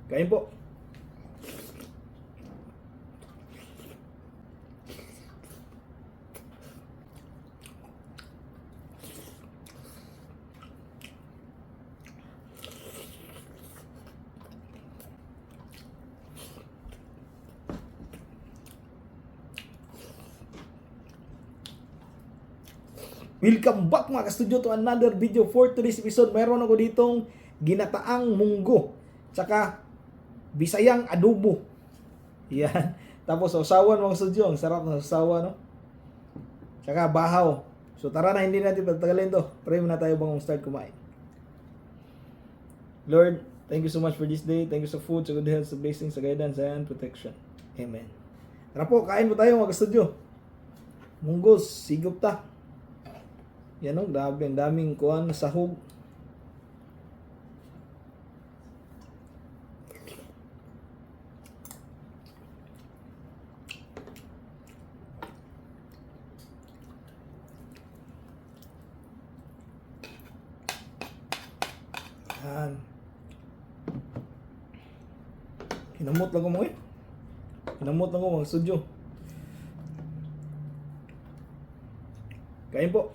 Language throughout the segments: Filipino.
Kain po. Welcome back mga ka-studio to another video. For today's episode, mayroon ako ditong ginataang munggo tsaka bisayang adobo. Yan. Tapos sausawan mga ka-studio, ang sarap ng sausawan, no? Tsaka bahaw. So tara na, hindi natin pagtagalin to. Pray muna tayo bago start kumain. Lord, thank you so much for this day. Thank you sa food, sa good health, sa blessings, sa guidance, and protection. Amen. Tara po, kain po tayo mga ka-studio. Munggos, sigop ta. Yan o, grabe, ang daming kuhan, sahog. Yan. Kinamot lang ko mo eh. Kinamot lang ko mga studio. Kain po.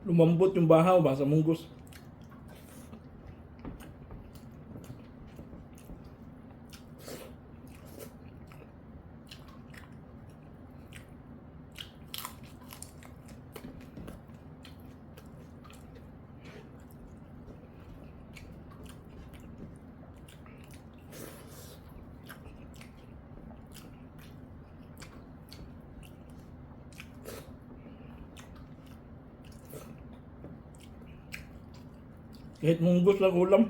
Lumambot yung bahaw ba sa munggos. Kahit munggos lang ulam.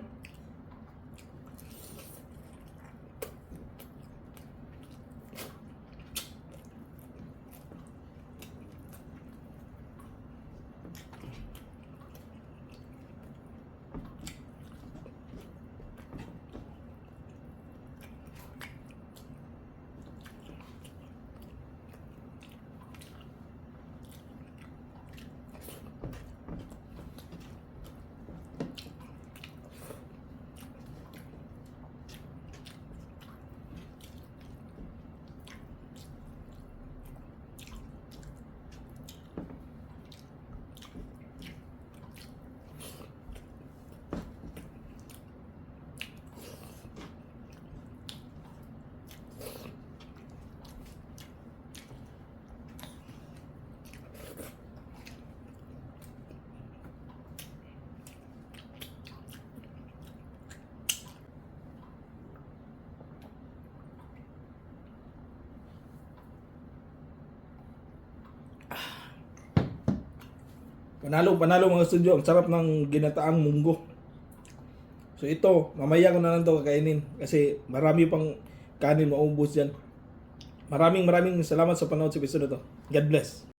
Panalo mga studio. Ang sarap ng ginataang munggo. So ito, mamaya ko na lang ito kakainin. Kasi marami pang kanin maubos yan. Maraming salamat sa panood sa episode na to. God bless.